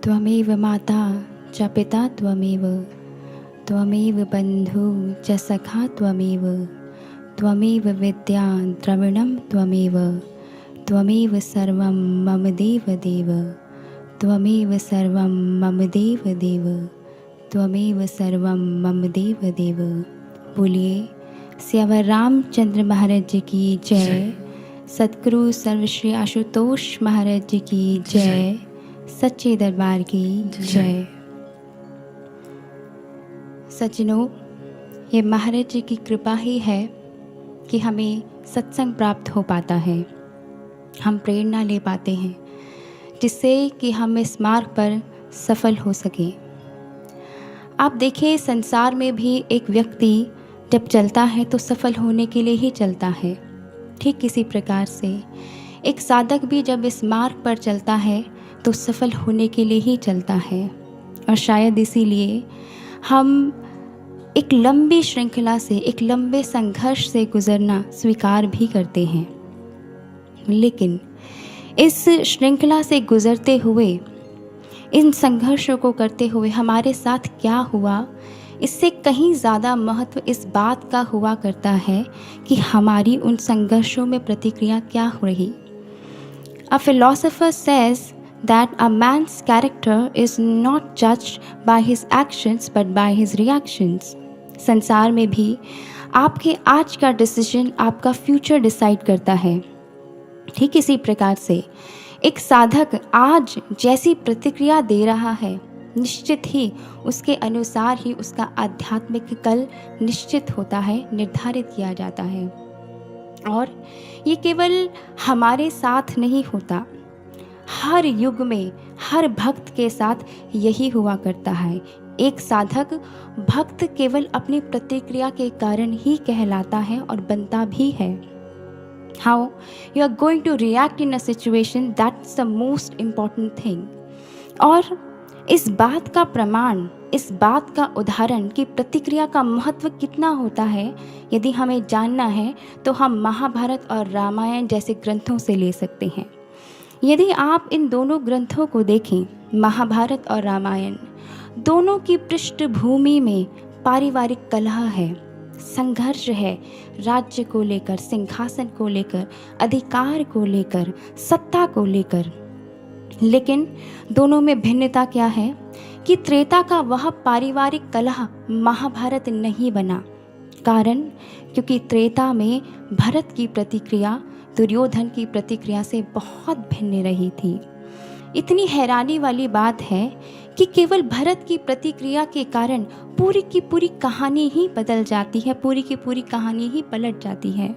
त्वमेव माता च पिता त्वमेव, त्वमेव बन्धु च सखा त्वमेव, त्वमेव विद्या द्रविणं त्वमेव, त्वमेव सर्वं मम देव देव, त्वमेव सर्वं मम देव देव, त्वमेव सर्वं मम देव देव। बोलिए स्यावर रामचंद्र महाराज जी की जय। सतगुरु सर्वश्री आशुतोष महाराज जी की जय। सच्चे दरबार की जय। सज्जनों, ये महाराज जी की कृपा ही है कि हमें सत्संग प्राप्त हो पाता है, हम प्रेरणा ले पाते हैं जिससे कि हम इस मार्ग पर सफल हो सकें। आप देखिए, संसार में भी एक व्यक्ति जब चलता है तो सफल होने के लिए ही चलता है। ठीक इसी प्रकार से एक साधक भी जब इस मार्ग पर चलता है तो सफल होने के लिए ही चलता है। और शायद इसीलिए हम एक लंबी श्रृंखला से, एक लंबे संघर्ष से गुजरना स्वीकार भी करते हैं। लेकिन इस श्रृंखला से गुजरते हुए, इन संघर्षों को करते हुए हमारे साथ क्या हुआ, इससे कहीं ज़्यादा महत्व इस बात का हुआ करता है कि हमारी उन संघर्षों में प्रतिक्रिया क्या हो रही। A philosopher says that a man's character is not judged by his actions but by his reactions। संसार में भी आपके आज का डिसीजन आपका फ्यूचर डिसाइड करता है। ठीक इसी प्रकार से एक साधक आज जैसी प्रतिक्रिया दे रहा है, निश्चित ही उसके अनुसार ही उसका आध्यात्मिक कल निश्चित होता है, निर्धारित किया जाता है। और ये केवल हमारे साथ नहीं होता, हर युग में हर भक्त के साथ यही हुआ करता है। एक साधक भक्त केवल अपनी प्रतिक्रिया के कारण ही कहलाता है और बनता भी है। How you are going to react in a situation, that's the most important thing। और इस बात का प्रमाण, इस बात का उदाहरण कि प्रतिक्रिया का महत्व कितना होता है, यदि हमें जानना है तो हम महाभारत और रामायण जैसे ग्रंथों से ले सकते हैं। यदि आप इन दोनों ग्रंथों को देखें, महाभारत और रामायण, दोनों की पृष्ठभूमि में पारिवारिक कलह है, संघर्ष है, राज्य को लेकर, सिंहासन को लेकर, अधिकार को लेकर, सत्ता को लेकर। लेकिन दोनों में भिन्नता क्या है कि त्रेता का वह पारिवारिक कलह महाभारत नहीं बना। कारण क्योंकि त्रेता में भरत की प्रतिक्रिया दुर्योधन की प्रतिक्रिया से बहुत भिन्न रही थी। इतनी हैरानी वाली बात है कि केवल भरत की प्रतिक्रिया के कारण पूरी की पूरी कहानी ही बदल जाती है, पूरी की पूरी कहानी ही पलट जाती है।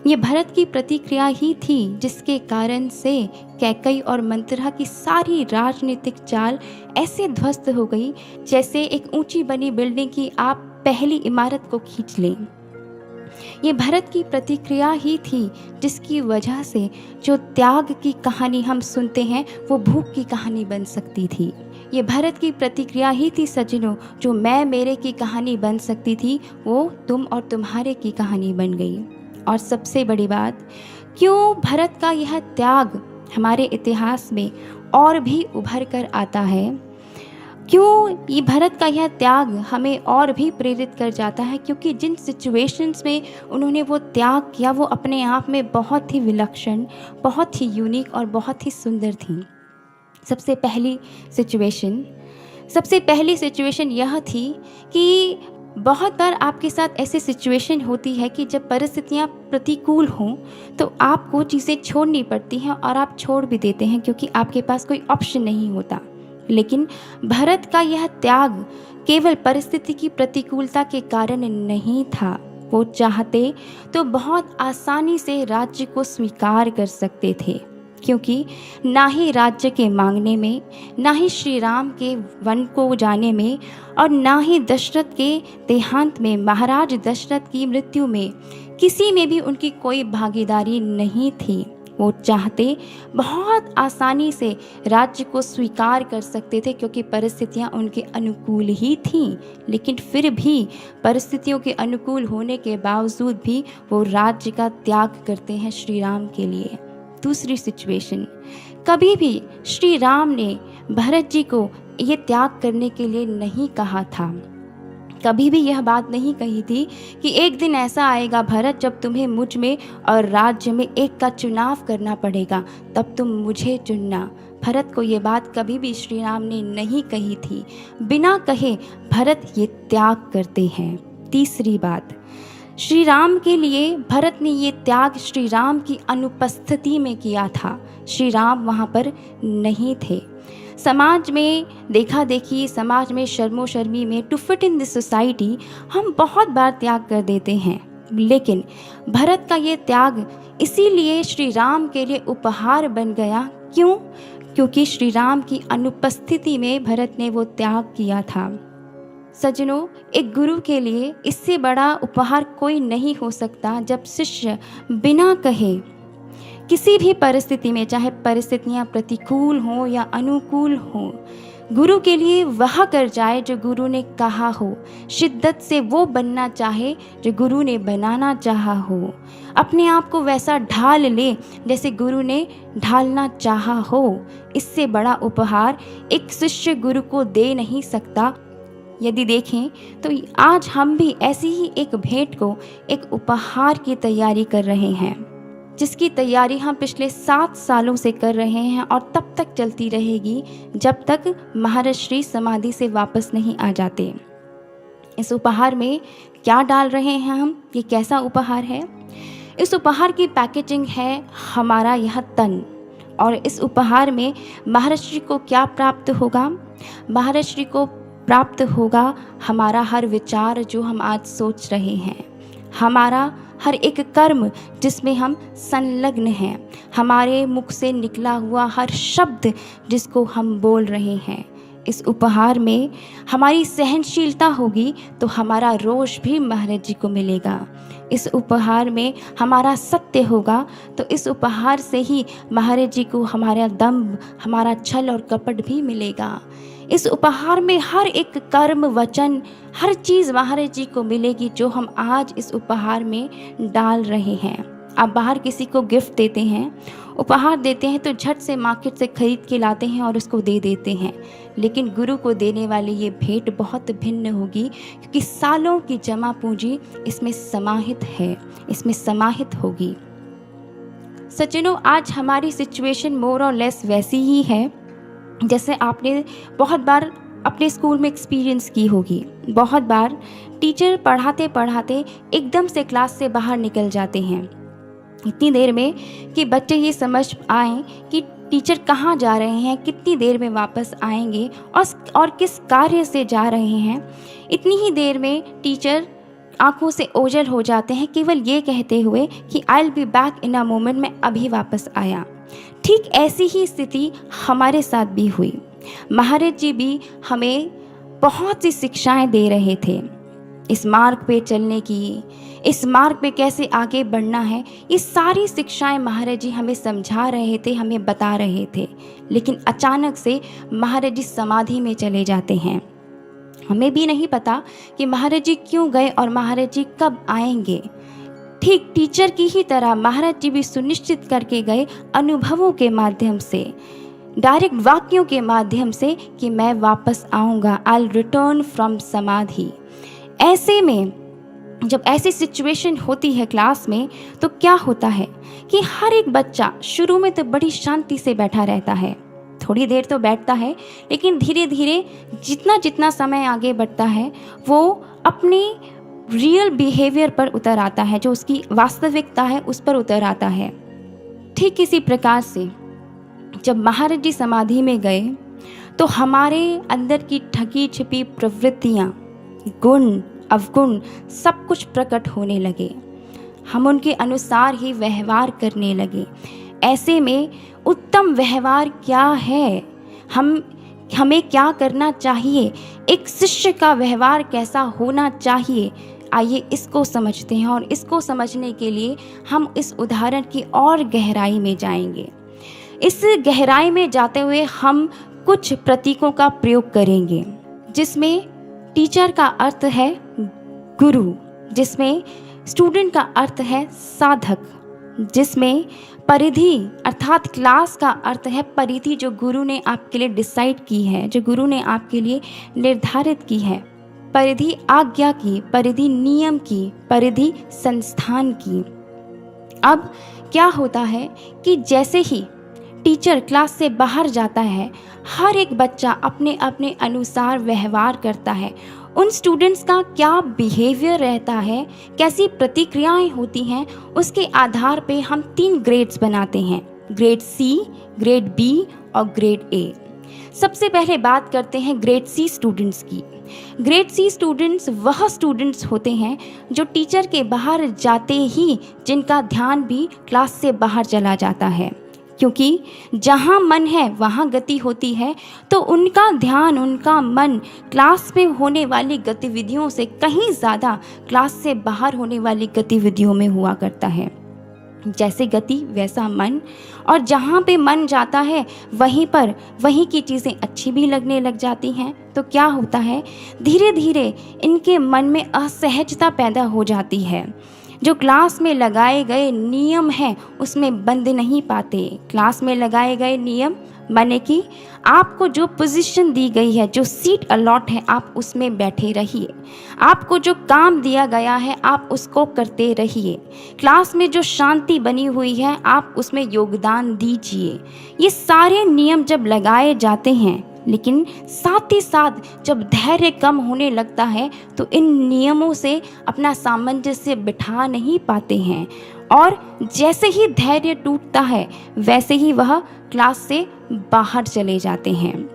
ये भरत की प्रतिक्रिया ही थी जिसके कारण से कैकई और मंथरा की सारी राजनीतिक चाल ऐसे ध्वस्त हो गई जैसे एक ऊंची बनी बिल्डिंग की आप पहली इमारत को खींच लें। ये भरत की प्रतिक्रिया ही थी जिसकी वजह से जो त्याग की कहानी हम सुनते हैं वो भूख की कहानी बन सकती थी। ये भरत की प्रतिक्रिया ही थी सज्जनों, जो मैं मेरे की कहानी बन सकती थी वो तुम और तुम्हारे की कहानी बन गई। और सबसे बड़ी बात, क्यों भरत का यह त्याग हमारे इतिहास में और भी उभर कर आता है, क्यों ये भरत का यह त्याग हमें और भी प्रेरित कर जाता है, क्योंकि जिन सिचुएशंस में उन्होंने वो त्याग किया वो अपने आप में बहुत ही विलक्षण, बहुत ही यूनिक और बहुत ही सुंदर थी। सबसे पहली सिचुएशन यह थी कि बहुत बार आपके साथ ऐसी सिचुएशन होती है कि जब परिस्थितियाँ प्रतिकूल हों तो आपको चीज़ें छोड़नी पड़ती हैं और आप छोड़ भी देते हैं क्योंकि आपके पास कोई ऑप्शन नहीं होता। लेकिन भरत का यह त्याग केवल परिस्थिति की प्रतिकूलता के कारण नहीं था। वो चाहते तो बहुत आसानी से राज्य को स्वीकार कर सकते थे, क्योंकि ना ही राज्य के मांगने में, ना ही श्री राम के वन को जाने में और ना ही दशरथ के देहांत में, महाराज दशरथ की मृत्यु में किसी में भी उनकी कोई भागीदारी नहीं थी। वो चाहते बहुत आसानी से राज्य को स्वीकार कर सकते थे क्योंकि परिस्थितियां उनके अनुकूल ही थीं। लेकिन फिर भी परिस्थितियों के अनुकूल होने के बावजूद भी वो राज्य का त्याग करते हैं श्री राम के लिए। दूसरी सिचुएशन, कभी भी श्री राम ने भरत जी को ये त्याग करने के लिए नहीं कहा था। कभी भी यह बात नहीं कही थी कि एक दिन ऐसा आएगा भरत जब तुम्हें मुझ में और राज्य में एक का चुनाव करना पड़ेगा, तब तुम मुझे चुनना। भरत को ये बात कभी भी श्री राम ने नहीं कही थी। बिना कहे भरत ये त्याग करते हैं। तीसरी बात, श्री राम के लिए भरत ने ये त्याग श्री राम की अनुपस्थिति में किया था। श्री राम वहाँ पर नहीं थे। समाज में देखा देखी, समाज में शर्मो शर्मी में, to fit in this society हम बहुत बार त्याग कर देते हैं, लेकिन भरत का ये त्याग इसीलिए श्री राम के लिए उपहार बन गया। क्यों? क्योंकि श्री राम की अनुपस्थिति में भरत ने वो त्याग किया था। सज्जनों, एक गुरु के लिए इससे बड़ा उपहार कोई नहीं हो सकता जब शिष्य बिना कहे किसी भी परिस्थिति में, चाहे परिस्थितियाँ प्रतिकूल हों या अनुकूल हों, गुरु के लिए वह कर जाए जो गुरु ने कहा हो, शिद्दत से वो बनना चाहे जो गुरु ने बनाना चाहा हो, अपने आप को वैसा ढाल ले जैसे गुरु ने ढालना चाहा हो। इससे बड़ा उपहार एक शिष्य गुरु को दे नहीं सकता। यदि देखें तो आज हम भी ऐसी ही एक भेंट को, एक उपहार की तैयारी कर रहे हैं, जिसकी तैयारी हम पिछले 7 सालों से कर रहे हैं और तब तक चलती रहेगी जब तक महाराज श्री समाधि से वापस नहीं आ जाते। इस उपहार में क्या डाल रहे हैं हम? ये कैसा उपहार है? इस उपहार की पैकेजिंग है हमारा यह तन। और इस उपहार में महाराज श्री को क्या प्राप्त होगा? महाराज श्री को प्राप्त होगा हमारा हर विचार जो हम आज सोच रहे हैं, हमारा हर एक कर्म जिसमें हम संलग्न हैं, हमारे मुख से निकला हुआ हर शब्द जिसको हम बोल रहे हैं। इस उपहार में हमारी सहनशीलता होगी तो हमारा रोष भी महाराज जी को मिलेगा। इस उपहार में हमारा सत्य होगा तो इस उपहार से ही महाराज जी को हमारा दम्भ, हमारा छल और कपट भी मिलेगा। इस उपहार में हर एक कर्म, वचन, हर चीज़ महाराज जी को मिलेगी जो हम आज इस उपहार में डाल रहे हैं। आप बाहर किसी को गिफ्ट देते हैं, उपहार देते हैं तो झट से मार्केट से खरीद के लाते हैं और उसको दे देते हैं, लेकिन गुरु को देने वाली ये भेंट बहुत भिन्न होगी, क्योंकि सालों की जमा पूंजी इसमें समाहित है, इसमें समाहित होगी। सज्जनों, आज हमारी सिचुएशन मोर और लेस वैसी ही है जैसे आपने बहुत बार अपने स्कूल में एक्सपीरियंस की होगी। बहुत बार टीचर पढ़ाते पढ़ाते एकदम से क्लास से बाहर निकल जाते हैं इतनी देर में कि बच्चे ये समझ आएँ कि टीचर कहाँ जा रहे हैं, कितनी देर में वापस आएंगे और किस कार्य से जा रहे हैं। इतनी ही देर में टीचर आंखों से ओझल हो जाते हैं केवल ये कहते हुए कि I will be back in a moment, मैं अभी वापस आया। ठीक ऐसी ही स्थिति हमारे साथ भी हुई। महाराज जी भी हमें बहुत सी शिक्षाएं दे रहे थे, इस मार्ग पे चलने की, इस मार्ग पे कैसे आगे बढ़ना है, ये सारी शिक्षाएं महाराज जी हमें समझा रहे थे, हमें बता रहे थे। लेकिन अचानक से महाराज जी समाधि में चले जाते हैं। हमें भी नहीं पता कि महाराज जी क्यों गए और महाराज जी कब आएंगे। ठीक टीचर की ही तरह महाराज जी भी सुनिश्चित करके गए अनुभवों के माध्यम से, डायरेक्ट वाक्यों के माध्यम से कि मैं वापस आऊँगा, आई विल रिटर्न फ्रॉम समाधि। ऐसे में जब ऐसी सिचुएशन होती है क्लास में तो क्या होता है कि हर एक बच्चा शुरू में तो बड़ी शांति से बैठा रहता है, थोड़ी देर तो बैठता है, लेकिन धीरे धीरे जितना जितना समय आगे बढ़ता है वो अपने रियल बिहेवियर पर उतर आता है, जो उसकी वास्तविकता है उस पर उतर आता है। ठीक इसी प्रकार से जब महाराज जी समाधि में गए तो हमारे अंदर की ठगी छिपी प्रवृत्तियाँ, गुण अवगुण सब कुछ प्रकट होने लगे। हम उनके अनुसार ही व्यवहार करने लगे। ऐसे में उत्तम व्यवहार क्या है, हमें क्या करना चाहिए, एक शिष्य का व्यवहार कैसा होना चाहिए, आइए इसको समझते हैं। और इसको समझने के लिए हम इस उदाहरण की और गहराई में जाएंगे। इस गहराई में जाते हुए हम कुछ प्रतीकों का प्रयोग करेंगे, जिसमें टीचर का अर्थ है गुरु, जिसमें स्टूडेंट का अर्थ है साधक, जिसमें परिधि अर्थात क्लास का अर्थ है परिधि, जो गुरु ने आपके लिए डिसाइड की है, जो गुरु ने आपके लिए निर्धारित की है। परिधि आज्ञा की, परिधि नियम की, परिधि संस्थान की। अब क्या होता है कि जैसे ही टीचर क्लास से बाहर जाता है, हर एक बच्चा अपने अपने अनुसार व्यवहार करता है। उन स्टूडेंट्स का क्या बिहेवियर रहता है, कैसी प्रतिक्रियाएं होती हैं, उसके आधार पे हम 3 ग्रेड्स बनाते हैं, ग्रेड सी, ग्रेड बी और ग्रेड ए। सबसे पहले बात करते हैं ग्रेड सी स्टूडेंट्स की। ग्रेड सी स्टूडेंट्स वह स्टूडेंट्स होते हैं जो टीचर के बाहर जाते ही जिनका ध्यान भी क्लास से बाहर चला जाता है, क्योंकि जहाँ मन है वहाँ गति होती है। तो उनका ध्यान, उनका मन क्लास में होने वाली गतिविधियों से कहीं ज़्यादा क्लास से बाहर होने वाली गतिविधियों में हुआ करता है। जैसे गति वैसा मन, और जहाँ पे मन जाता है वहीं की चीज़ें अच्छी भी लगने लग जाती हैं। तो क्या होता है, धीरे धीरे इनके मन में असहजता पैदा हो जाती है। जो क्लास में लगाए गए नियम हैं उसमें बंध नहीं पाते। क्लास में लगाए गए नियम माने कि आपको जो पोजीशन दी गई है, जो सीट अलॉट है, आप उसमें बैठे रहिए। आपको जो काम दिया गया है आप उसको करते रहिए। क्लास में जो शांति बनी हुई है आप उसमें योगदान दीजिए। ये सारे नियम जब लगाए जाते हैं, लेकिन साथ ही साथ जब धैर्य कम होने लगता है तो इन नियमों से अपना सामंजस्य बिठा नहीं पाते हैं, और जैसे ही धैर्य टूटता है वैसे ही वह क्लास से बाहर चले जाते हैं।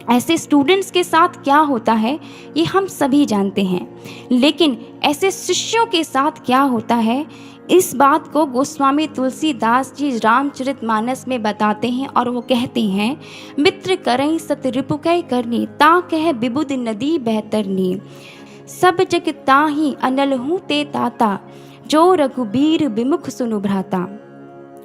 ऐसे स्टूडेंट्स के साथ क्या होता है ये हम सभी जानते हैं, लेकिन ऐसे शिष्यों के साथ क्या होता है, इस बात को गोस्वामी तुलसीदास जी रामचरितमानस में बताते हैं, और वो कहते हैं, मित्र करई सत रिपुकै करनी, ता कह बिबुद नदी बहतरनी, सब जग ताहि अनलहु ते ताता, जो रघुबीर विमुख सुनु भ्राता।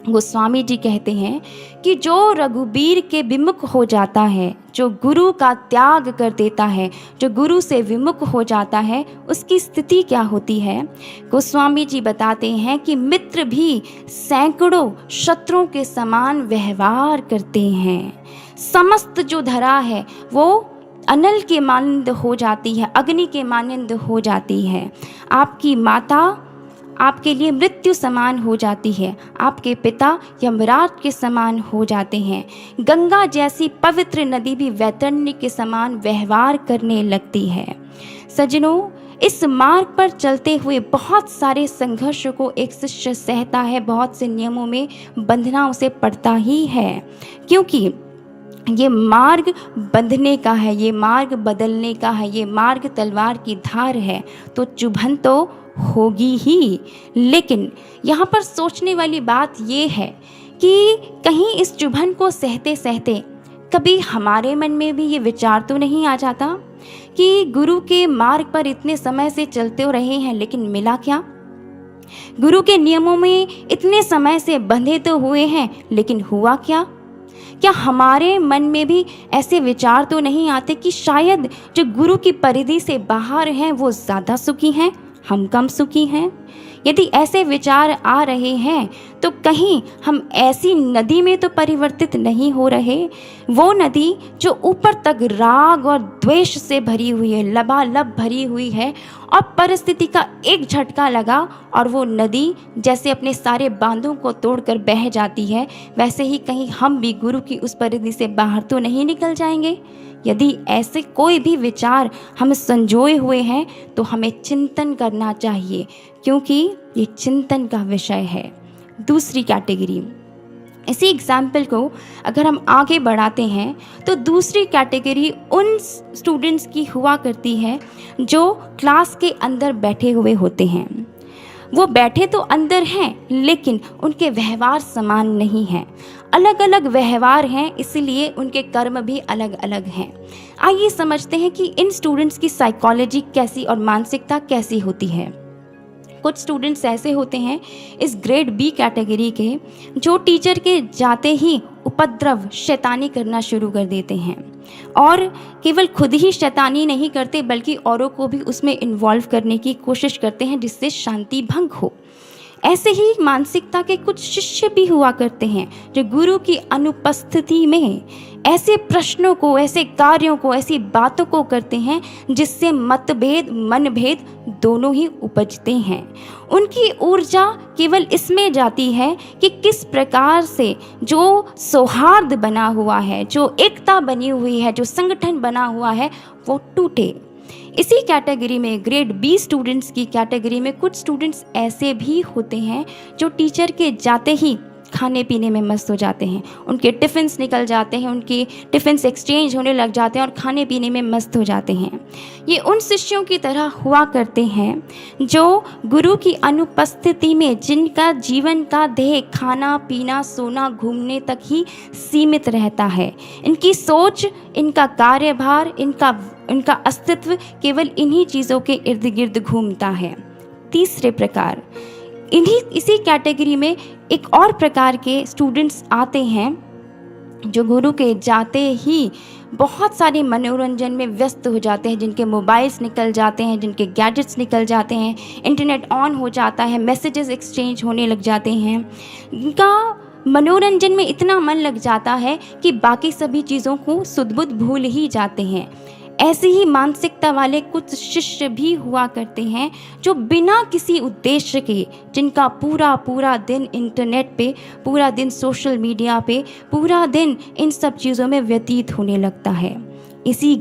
गोस्वामी जी कहते हैं कि जो रघुबीर के विमुख हो जाता है, जो गुरु का त्याग कर देता है, जो गुरु से विमुख हो जाता है, उसकी स्थिति क्या होती है। गोस्वामी जी बताते हैं कि मित्र भी सैकड़ों शत्रुओं के समान व्यवहार करते हैं। समस्त जो धरा है वो अनल के मानंद हो जाती है, अग्नि के मानंद हो जाती है। आपकी माता आपके लिए मृत्यु समान हो जाती है, आपके पिता यमराज के समान हो जाते हैं। गंगा जैसी पवित्र नदी भी वैतरणी के समान व्यवहार करने लगती है। सज्जनों, इस मार्ग पर चलते हुए बहुत सारे संघर्ष को एक शिष्य सहता है, बहुत से नियमों में बंधना उसे पड़ता ही है, क्योंकि ये मार्ग बंधने का है, ये मार्ग बदलने का है, ये मार्ग तलवार की धार है, तो चुभन तो होगी ही। लेकिन यहाँ पर सोचने वाली बात ये है कि कहीं इस चुभन को सहते सहते कभी हमारे मन में भी ये विचार तो नहीं आ जाता कि गुरु के मार्ग पर इतने समय से चलते रहे हैं, लेकिन मिला क्या। गुरु के नियमों में इतने समय से बंधे तो हुए हैं, लेकिन हुआ क्या। क्या हमारे मन में भी ऐसे विचार तो नहीं आते कि शायद जो गुरु की परिधि से बाहर हैं वो ज़्यादा सुखी हैं, हम कम सुखी हैं। यदि ऐसे विचार आ रहे हैं तो कहीं हम ऐसी नदी में तो परिवर्तित नहीं हो रहे, वो नदी जो ऊपर तक राग और द्वेष से भरी हुई है, लबालब भरी हुई है, और परिस्थिति का एक झटका लगा और वो नदी जैसे अपने सारे बांधों को तोड़कर बह जाती है, वैसे ही कहीं हम भी गुरु की उस परिधि से बाहर तो नहीं निकल जाएंगे। यदि ऐसे कोई भी विचार हम संजोए हुए हैं तो हमें चिंतन करना चाहिए, क्योंकि ये चिंतन का विषय है। दूसरी कैटेगरी, इसी एग्जाम्पल को अगर हम आगे बढ़ाते हैं तो दूसरी कैटेगरी उन स्टूडेंट्स की हुआ करती है जो क्लास के अंदर बैठे हुए होते हैं। वो बैठे तो अंदर हैं, लेकिन उनके व्यवहार समान नहीं हैं, अलग अलग व्यवहार हैं, इसलिए उनके कर्म भी अलग अलग हैं। आइए समझते हैं कि इन स्टूडेंट्स की साइकोलॉजी कैसी और मानसिकता कैसी होती है। कुछ स्टूडेंट्स ऐसे होते हैं इस ग्रेड बी कैटेगरी के, जो टीचर के जाते ही उपद्रव शैतानी करना शुरू कर देते हैं, और केवल खुद ही शैतानी नहीं करते बल्कि औरों को भी उसमें इन्वॉल्व करने की कोशिश करते हैं जिससे शांति भंग हो। ऐसे ही मानसिकता के कुछ शिष्य भी हुआ करते हैं जो गुरु की अनुपस्थिति में ऐसे प्रश्नों को, ऐसे कार्यों को, ऐसी बातों को करते हैं जिससे मतभेद, मनभेद दोनों ही उपजते हैं। उनकी ऊर्जा केवल इसमें जाती है कि किस प्रकार से जो सौहार्द बना हुआ है, जो एकता बनी हुई है, जो संगठन बना हुआ है, वो टूटे। इसी कैटेगरी में, ग्रेड बी स्टूडेंट्स की कैटेगरी में, कुछ स्टूडेंट्स ऐसे भी होते हैं जो टीचर के जाते ही खाने पीने में मस्त हो जाते हैं। उनके टिफ़िन्स निकल जाते हैं, उनके टिफ़िन्स एक्सचेंज होने लग जाते हैं और खाने पीने में मस्त हो जाते हैं। ये उन शिष्यों की तरह हुआ करते हैं जो गुरु की अनुपस्थिति में, जिनका जीवन का ध्येय खाना पीना सोना घूमने तक ही सीमित रहता है। इनकी सोच, इनका कार्यभार, इनका अस्तित्व केवल इन्हीं चीज़ों के इर्द गिर्द घूमता है। तीसरे प्रकार, इसी कैटेगरी में एक और प्रकार के स्टूडेंट्स आते हैं जो गुरु के जाते ही बहुत सारे मनोरंजन में व्यस्त हो जाते हैं, जिनके मोबाइल्स निकल जाते हैं, जिनके गैजेट्स निकल जाते हैं, इंटरनेट ऑन हो जाता है, मैसेजेस एक्सचेंज होने लग जाते हैं। इनका मनोरंजन में इतना मन लग जाता है कि बाकी सभी चीज़ों को सुध-बुध भूल ही जाते हैं। ऐसी ही मानसिकता वाले कुछ शिष्य भी हुआ करते हैं जो बिना किसी उद्देश्य के, जिनका पूरा दिन इंटरनेट पे, पूरा दिन सोशल मीडिया पे, पूरा दिन इन सब चीज़ों में व्यतीत होने लगता है। इसी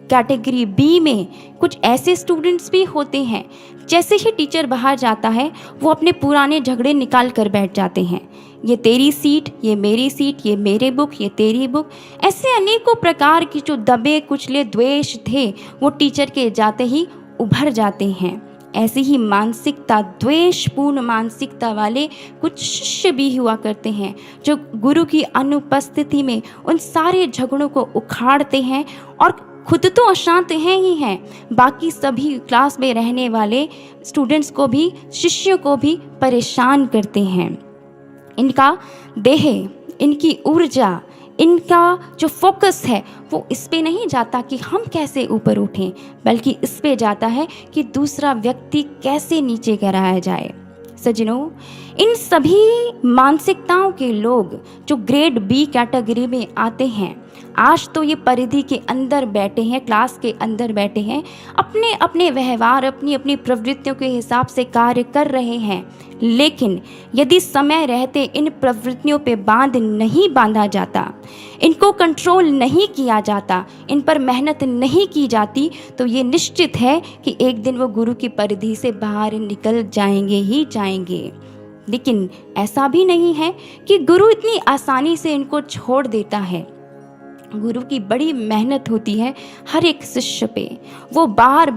कैटेगरी बी में कुछ ऐसे स्टूडेंट्स भी होते हैं, जैसे ही टीचर बाहर जाता है वो अपने पुराने झगड़े निकाल कर बैठ जाते हैं। ये तेरी सीट, ये मेरी सीट, ये मेरे बुक, ये तेरी बुक, ऐसे अनेकों प्रकार की जो दबे कुचले द्वेष थे वो टीचर के जाते ही उभर जाते हैं। ऐसी ही मानसिकता, द्वेषपूर्ण मानसिकता वाले कुछ शिष्य भी हुआ करते हैं जो गुरु की अनुपस्थिति में उन सारे झगड़ों को उखाड़ते हैं और खुद तो अशांत हैं ही हैं, बाकी सभी क्लास में रहने वाले स्टूडेंट्स को भी, शिष्यों को भी परेशान करते हैं। इनका देह, इनकी ऊर्जा, इनका जो फोकस है वो इस पे नहीं जाता कि हम कैसे ऊपर उठें, बल्कि इस पे जाता है कि दूसरा व्यक्ति कैसे नीचे गिराया जाए। सज्जनों, इन सभी मानसिकताओं के लोग जो ग्रेड बी कैटेगरी में आते हैं, आज तो ये परिधि के अंदर बैठे हैं, क्लास के अंदर बैठे हैं, अपने अपने व्यवहार, अपनी अपनी प्रवृत्तियों के हिसाब से कार्य कर रहे हैं। लेकिन यदि समय रहते इन प्रवृत्तियों पे बांध नहीं बांधा जाता, इनको कंट्रोल नहीं किया जाता, इन पर मेहनत नहीं की जाती, तो ये निश्चित है कि एक दिन वो गुरु की परिधि से बाहर निकल जाएंगे ही जाएंगे। लेकिन ऐसा भी नहीं है कि गुरु इतनी आसानी से इनको छोड़ देता है। गुरु की बड़ी मेहनत होती है हर एक शिष्य पे। वो बार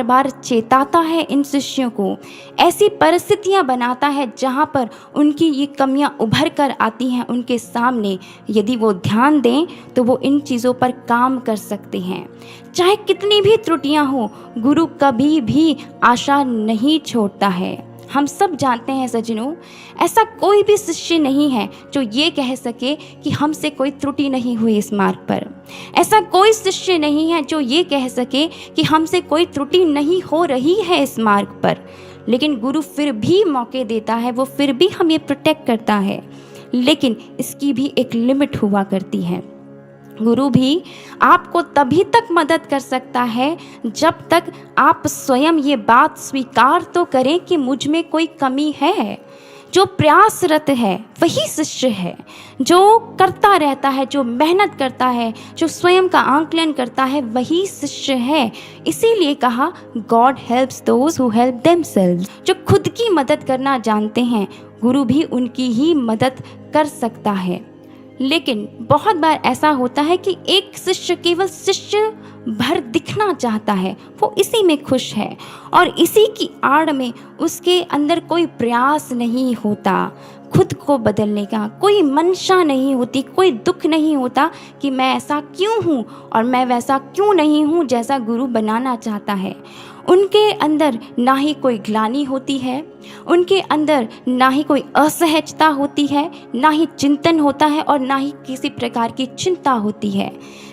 बार चेताता है इन शिष्यों को, ऐसी परिस्थितियां बनाता है जहां पर उनकी ये कमियां उभर कर आती हैं उनके सामने। यदि वो ध्यान दें तो वो इन चीज़ों पर काम कर सकते हैं। चाहे कितनी भी त्रुटियां हो, गुरु कभी भी आशा नहीं छोड़ता है। हम सब जानते हैं सज्जनों, ऐसा कोई भी शिष्य नहीं है जो ये कह सके कि हमसे कोई त्रुटि नहीं हुई इस मार्ग पर। ऐसा कोई शिष्य नहीं है जो ये कह सके कि हमसे कोई त्रुटि नहीं हो रही है इस मार्ग पर। लेकिन गुरु फिर भी मौके देता है, वो फिर भी हमें प्रोटेक्ट करता है, लेकिन इसकी भी एक लिमिट हुआ करती है। गुरु भी आपको तभी तक मदद कर सकता है जब तक आप स्वयं ये बात स्वीकार तो करें कि मुझ में कोई कमी है। जो प्रयासरत है वही शिष्य है, जो करता रहता है, जो मेहनत करता है, जो स्वयं का आंकलन करता है, वही शिष्य है। इसीलिए कहा God helps those who help themselves. जो खुद की मदद करना जानते हैं, गुरु भी उनकी ही मदद कर सकता है। लेकिन बहुत बार ऐसा होता है कि एक शिष्य केवल शिष्य भर दिखना चाहता है, वो इसी में खुश है और इसी की आड़ में उसके अंदर कोई प्रयास नहीं होता खुद को बदलने का, कोई मंशा नहीं होती, कोई दुख नहीं होता कि मैं ऐसा क्यों हूँ और मैं वैसा क्यों नहीं हूँ जैसा गुरु बनाना चाहता है। उनके अंदर ना ही कोई ग्लानि होती है, उनके अंदर ना ही कोई असहजता होती है, ना ही चिंतन होता है और ना ही किसी प्रकार की चिंता होती है।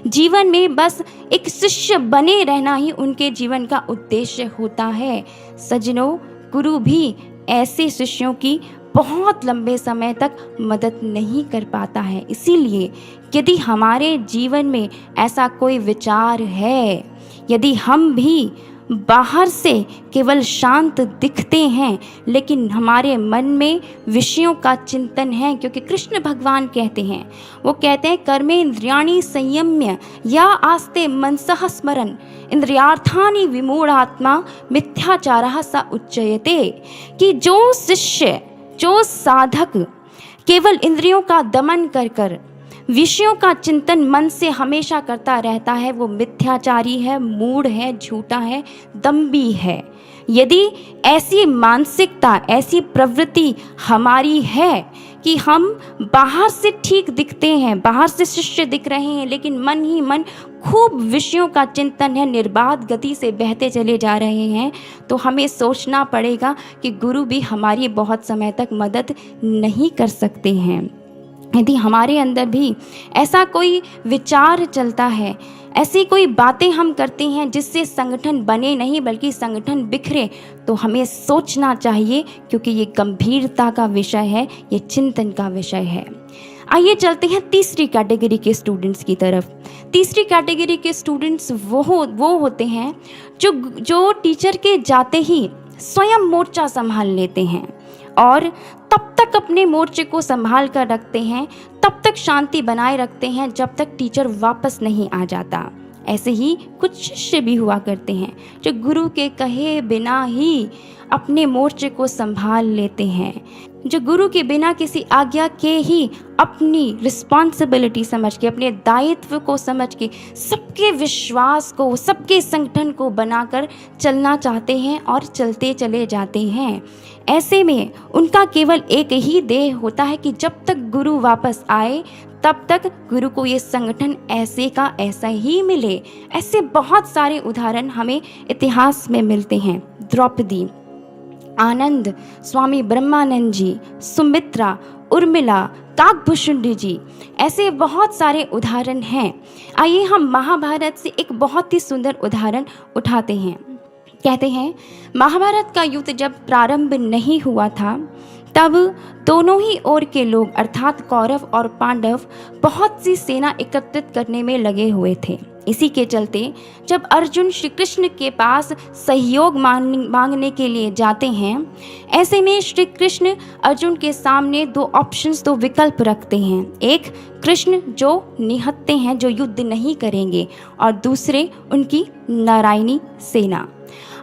जीवन में बस एक शिष्य बने रहना ही उनके जीवन का उद्देश्य होता है। सज्जनों, गुरु भी ऐसे शिष्यों की बहुत लंबे समय तक मदद नहीं कर पाता है। इसीलिए यदि हमारे जीवन में ऐसा कोई विचार है, यदि हम भी बाहर से केवल शांत दिखते हैं लेकिन हमारे मन में विषयों का चिंतन है, क्योंकि कृष्ण भगवान कहते हैं, वो कहते हैं कर्मेन्द्रियाणि संयम्य या आस्ते मनसः स्मरन् इंद्रियार्थानि विमूढ़ात्मा मिथ्याचारः स उच्यते। कि जो शिष्य, जो साधक केवल इंद्रियों का दमन कर कर विषयों का चिंतन मन से हमेशा करता रहता है, वो मिथ्याचारी है, मूढ़ है, झूठा है, दम्भी है। यदि ऐसी मानसिकता, ऐसी प्रवृत्ति हमारी है कि हम बाहर से ठीक दिखते हैं, बाहर से शिष्य दिख रहे हैं, लेकिन मन ही मन खूब विषयों का चिंतन है, निर्बाध गति से बहते चले जा रहे हैं, तो हमें सोचना पड़ेगा कि गुरु भी हमारी बहुत समय तक मदद नहीं कर सकते हैं। यदि हमारे अंदर भी ऐसा कोई विचार चलता है, ऐसी कोई बातें हम करते हैं जिससे संगठन बने नहीं बल्कि संगठन बिखरे, तो हमें सोचना चाहिए, क्योंकि ये गंभीरता का विषय है, ये चिंतन का विषय है। आइए चलते हैं तीसरी कैटेगरी के स्टूडेंट्स की तरफ। तीसरी कैटेगरी के स्टूडेंट्स वो होते हैं जो टीचर के जाते ही स्वयं मोर्चा संभाल लेते हैं और तब तक अपने मोर्चे को संभाल कर रखते हैं, तब तक शांति बनाए रखते हैं जब तक टीचर वापस नहीं आ जाता। ऐसे ही कुछ शिष्य भी हुआ करते हैं जो गुरु के कहे बिना ही अपने मोर्चे को संभाल लेते हैं, जो गुरु के बिना किसी आज्ञा के ही अपनी रिस्पॉन्सिबिलिटी समझ के, अपने दायित्व को समझ के सबके विश्वास को, सबके संगठन को बनाकर चलना चाहते हैं और चलते चले जाते हैं। ऐसे में उनका केवल एक ही ध्येय होता है कि जब तक गुरु वापस आए तब तक गुरु को ये संगठन ऐसे का ऐसा ही मिले। ऐसे बहुत सारे उदाहरण हमें इतिहास में मिलते हैं। द्रौपदी, आनंद, स्वामी ब्रह्मानंद जी, सुमित्रा, उर्मिला, काकभूषुंडी जी, ऐसे बहुत सारे उदाहरण हैं। आइए हम महाभारत से एक बहुत ही सुंदर उदाहरण उठाते हैं। कहते हैं महाभारत का युद्ध जब प्रारंभ नहीं हुआ था तब दोनों ही ओर के लोग अर्थात कौरव और पांडव बहुत सी सेना एकत्रित करने में लगे हुए थे। इसी के चलते जब अर्जुन श्री कृष्ण के पास सहयोग मांगने के लिए जाते हैं, ऐसे में श्री कृष्ण अर्जुन के सामने दो ऑप्शंस, दो विकल्प रखते हैं। एक कृष्ण जो निहत्ते हैं, जो युद्ध नहीं करेंगे, और दूसरे उनकी नारायणी सेना।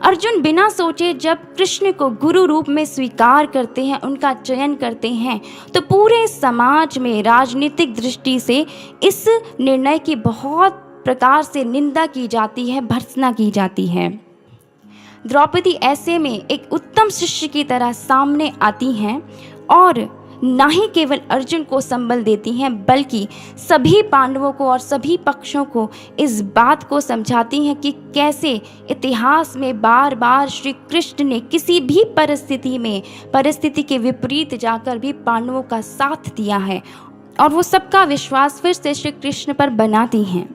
अर्जुन बिना सोचे जब कृष्ण को गुरु रूप में स्वीकार करते हैं, उनका चयन करते हैं, तो पूरे समाज में राजनीतिक दृष्टि से इस निर्णय की बहुत प्रकार से निंदा की जाती है, भर्त्सना की जाती है। द्रौपदी ऐसे में एक उत्तम शिष्य की तरह सामने आती हैं और ना ही केवल अर्जुन को संबल देती हैं बल्कि सभी पांडवों को और सभी पक्षों को इस बात को समझाती हैं कि कैसे इतिहास में बार बार श्री कृष्ण ने किसी भी परिस्थिति के विपरीत जाकर भी पांडवों का साथ दिया है और वो सबका विश्वास फिर से श्री कृष्ण पर बनाती हैं।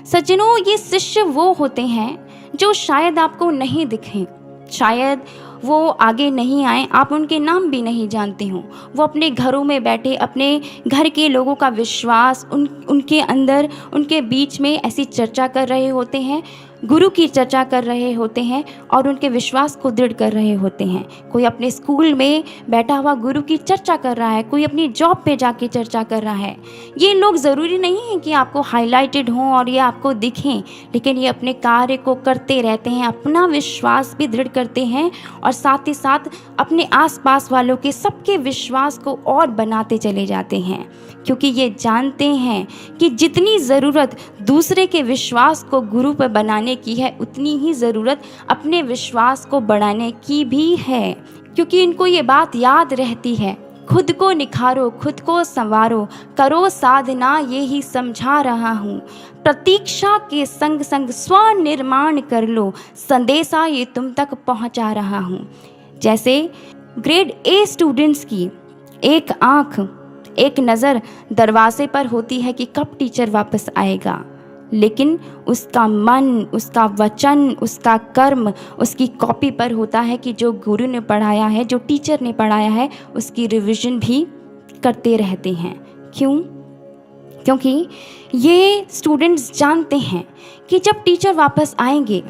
सज्जनों, ये शिष्य वो होते हैं जो शायद आपको नहीं दिखें, शायद वो आगे नहीं आए, आप उनके नाम भी नहीं जानते हो। वो अपने घरों में बैठे अपने घर के लोगों का विश्वास उनके अंदर, उनके बीच में ऐसी चर्चा कर रहे होते हैं, गुरु की चर्चा कर रहे होते हैं और उनके विश्वास को दृढ़ कर रहे होते हैं। कोई अपने स्कूल में बैठा हुआ गुरु की चर्चा कर रहा है, कोई अपनी जॉब पे जाके चर्चा कर रहा है। ये लोग ज़रूरी नहीं है कि आपको हाईलाइटेड हों और ये आपको दिखें, लेकिन ये अपने कार्य को करते रहते हैं, अपना विश्वास भी दृढ़ करते हैं और साथ ही साथ अपने आसपास वालों के सबके विश्वास को और बनाते चले जाते हैं, क्योंकि ये जानते हैं कि जितनी ज़रूरत दूसरे के विश्वास को गुरु पर बनाने की है, उतनी ही ज़रूरत अपने विश्वास को बढ़ाने की भी है। क्योंकि इनको ये बात याद रहती है, खुद को निखारो, खुद को संवारो, करो साधना ये ही समझा रहा हूँ, प्रतीक्षा के संग संग स्वनिर्माण कर लो, संदेशा ये तुम तक पहुँचा रहा हूँ। जैसे ग्रेड ए स्टूडेंट्स की एक आँख, एक नज़र दरवाजे पर होती है कि कब टीचर वापस आएगा, लेकिन उसका मन, उसका वचन, उसका कर्म उसकी कॉपी पर होता है कि जो गुरु ने पढ़ाया है, जो टीचर ने पढ़ाया है, उसकी रिवीजन भी करते रहते हैं। क्यों? क्योंकि ये स्टूडेंट्स जानते हैं कि जब टीचर वापस आएंगे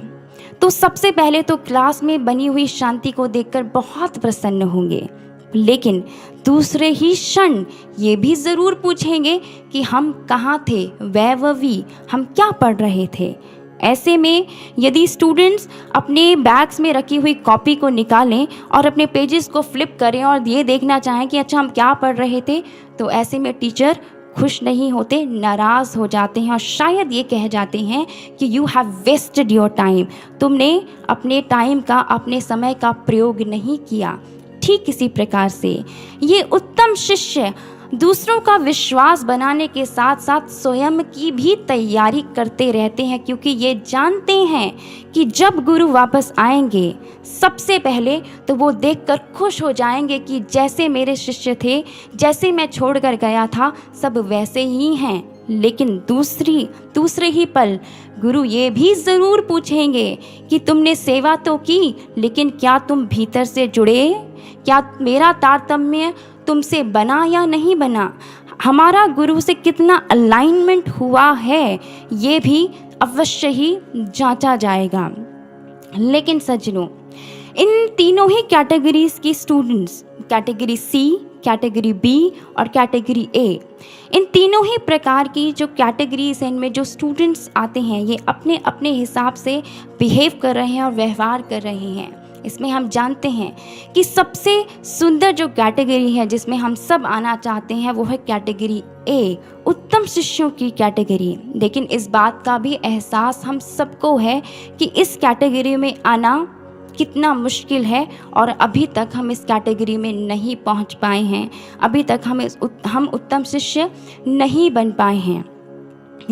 तो सबसे पहले तो क्लास में बनी हुई शांति को देखकर बहुत प्रसन्न होंगे, लेकिन दूसरे ही क्षण ये भी ज़रूर पूछेंगे कि हम कहाँ थे, वैभवी, हम क्या पढ़ रहे थे। ऐसे में यदि स्टूडेंट्स अपने बैग्स में रखी हुई कॉपी को निकालें और अपने पेजेस को फ्लिप करें और ये देखना चाहें कि अच्छा हम क्या पढ़ रहे थे, तो ऐसे में टीचर खुश नहीं होते, नाराज़ हो जाते हैं और शायद ये कह जाते हैं कि you have wasted your time, तुमने अपने टाइम का, अपने समय का प्रयोग नहीं किया। ठीक इसी प्रकार से ये उत्तम शिष्य दूसरों का विश्वास बनाने के साथ साथ स्वयं की भी तैयारी करते रहते हैं, क्योंकि ये जानते हैं कि जब गुरु वापस आएंगे सबसे पहले तो वो देखकर खुश हो जाएंगे कि जैसे मेरे शिष्य थे, जैसे मैं छोड़कर गया था, सब वैसे ही हैं। लेकिन दूसरे ही पल गुरु ये भी ज़रूर पूछेंगे कि तुमने सेवा तो की, लेकिन क्या तुम भीतर से जुड़े? क्या मेरा तारतम्य तुमसे बना या नहीं बना? हमारा गुरु से कितना अलाइनमेंट हुआ है, ये भी अवश्य ही जांचा जाएगा। लेकिन सज्जनों, इन तीनों ही कैटेगरीज की students, category C, category B और कैटेगरी ए, इन तीनों ही प्रकार की जो कैटेगरीज हैं, इनमें जो स्टूडेंट्स आते हैं, ये अपने अपने हिसाब से बिहेव कर रहे हैं और व्यवहार कर रहे हैं। इसमें हम जानते हैं कि सबसे सुंदर जो कैटेगरी है जिसमें हम सब आना चाहते हैं वो है कैटेगरी ए, उत्तम शिष्यों की कैटेगरी। लेकिन इस बात का भी एहसास हम सबको है कि इस कैटेगरी में आना कितना मुश्किल है और अभी तक हम इस कैटेगरी में नहीं पहुंच पाए हैं, अभी तक हम उत्तम शिष्य नहीं बन पाए हैं।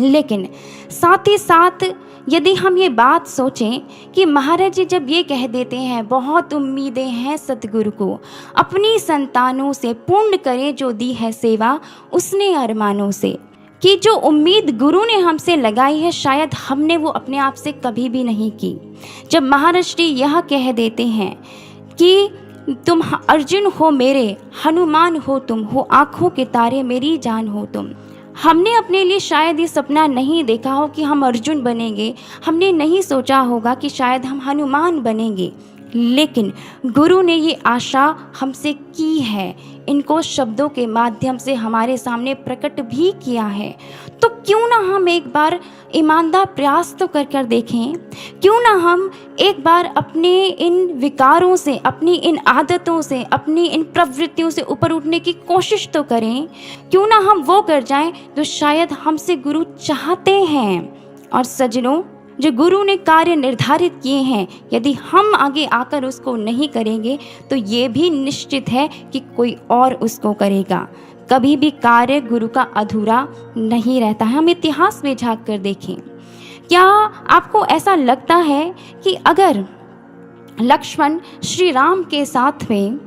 लेकिन साथ ही साथ यदि हम ये बात सोचें कि महाराज जी जब ये कह देते हैं बहुत उम्मीदें हैं सतगुरु को, अपनी संतानों से पूर्ण करें जो दी है सेवा उसने अरमानों से, कि जो उम्मीद गुरु ने हमसे लगाई है शायद हमने वो अपने आप से कभी भी नहीं की। जब महाराज जी यह कह देते हैं कि तुम अर्जुन हो मेरे, हनुमान हो तुम, हो आँखों के तारे मेरी जान हो तुम, हमने अपने लिए शायद ये सपना नहीं देखा हो कि हम अर्जुन बनेंगे, हमने नहीं सोचा होगा कि शायद हम हनुमान बनेंगे, लेकिन गुरु ने ये आशा हमसे की है, इनको शब्दों के माध्यम से हमारे सामने प्रकट भी किया है। तो क्यों ना हम एक बार ईमानदार प्रयास तो कर देखें, क्यों ना हम एक बार अपने इन विकारों से, अपनी इन आदतों से, अपनी इन प्रवृत्तियों से ऊपर उठने की कोशिश तो करें, क्यों ना हम वो कर जाएं जो शायद हमसे गुरु चाहते हैं। और सज्जनों, जो गुरु ने कार्य निर्धारित किए हैं, यदि हम आगे आकर उसको नहीं करेंगे तो ये भी निश्चित है कि कोई और उसको करेगा। कभी भी कार्य गुरु का अधूरा नहीं रहता है। हम इतिहास में झांक कर देखें, क्या आपको ऐसा लगता है कि अगर लक्ष्मण श्री राम के साथ में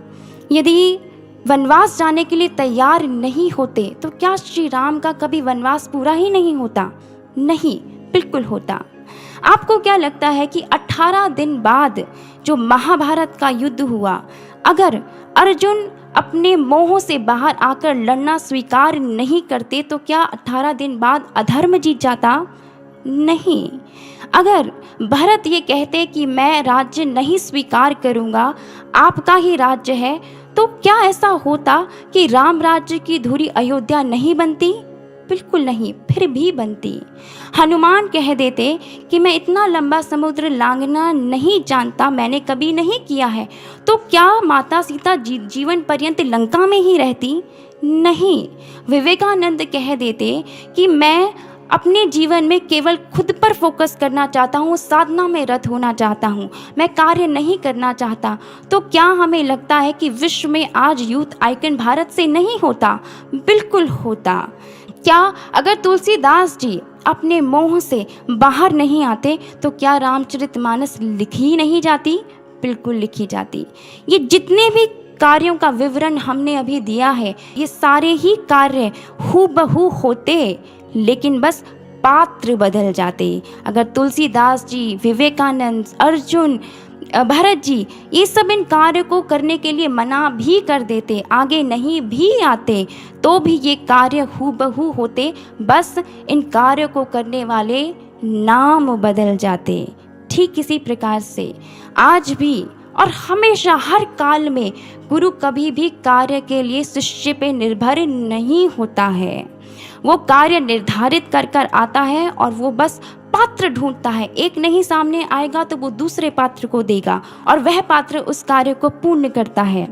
यदि वनवास जाने के लिए तैयार नहीं होते तो क्या श्री राम का कभी वनवास पूरा ही नहीं होता? नहीं, बिल्कुल होता। आपको क्या लगता है कि 18 दिन बाद जो महाभारत का युद्ध हुआ, अगर अर्जुन अपने मोह से बाहर आकर लड़ना स्वीकार नहीं करते तो क्या 18 दिन बाद अधर्म जीत जाता? नहीं। अगर भरत ये कहते कि मैं राज्य नहीं स्वीकार करूँगा, आपका ही राज्य है, तो क्या ऐसा होता कि राम राज्य की धुरी अयोध्या नहीं बनती? बिल्कुल नहीं, फिर भी बनती। हनुमान कह देते कि मैं इतना लंबा समुद्र लांघना नहीं जानता, मैंने कभी नहीं किया है, तो क्या माता सीता जीवन पर्यंत लंका में ही रहती? नहीं। विवेकानंद कह देते कि मैं अपने जीवन में केवल खुद पर फोकस करना चाहता हूँ, साधना में रत होना चाहता हूँ, मैं कार्य नहीं करना चाहता, तो क्या हमें लगता है कि विश्व में आज यूथ आइकन भारत से नहीं होता? बिल्कुल होता। क्या अगर तुलसीदास जी अपने मोह से बाहर नहीं आते तो क्या रामचरितमानस लिखी नहीं जाती? बिल्कुल लिखी जाती। ये जितने भी कार्यों का विवरण हमने अभी दिया है, ये सारे ही कार्य हूबहू होते, लेकिन बस पात्र बदल जाते। अगर तुलसीदास जी, विवेकानंद, अर्जुन, भरत जी ये सब इन कार्य को करने के लिए मना भी कर देते, आगे नहीं भी आते, तो भी ये कार्य हूबहू होते, बस इन कार्य को करने वाले नाम बदल जाते। ठीक इसी प्रकार से आज भी और हमेशा हर काल में गुरु कभी भी कार्य के लिए शिष्य पे निर्भर नहीं होता है। वो कार्य निर्धारित कर कर आता है और वो बस पात्र ढूंढता है। एक नहीं सामने आएगा तो वो दूसरे पात्र को देगा और वह पात्र उस कार्य को पूर्ण करता है।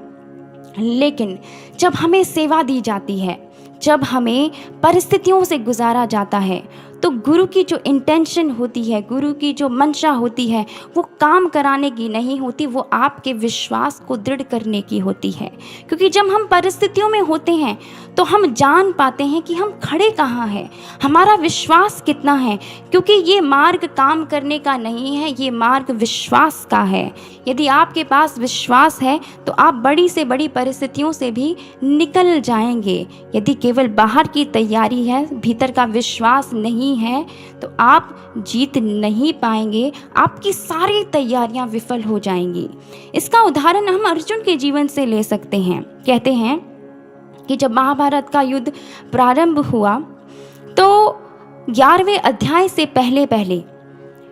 लेकिन जब हमें सेवा दी जाती है, जब हमें परिस्थितियों से गुजारा जाता है, तो गुरु की जो इंटेंशन होती है, गुरु की जो मंशा होती है, वो काम कराने की नहीं होती, वो आपके विश्वास को दृढ़ करने की होती है। क्योंकि जब हम परिस्थितियों में होते हैं तो हम जान पाते हैं कि हम खड़े कहाँ हैं, हमारा विश्वास कितना है। क्योंकि ये मार्ग काम करने का नहीं है, ये मार्ग विश्वास का है। यदि आपके पास विश्वास है तो आप बड़ी से बड़ी परिस्थितियों से भी निकल जाएंगे। यदि केवल बाहर की तैयारी है, भीतर का विश्वास नहीं है, तो आप जीत नहीं पाएंगे, आपकी सारी तैयारियां विफल हो जाएंगी। इसका उदाहरण हम अर्जुन के जीवन से ले सकते हैं। कहते हैं कि जब महाभारत का युद्ध प्रारंभ हुआ तो 11वें अध्याय से पहले पहले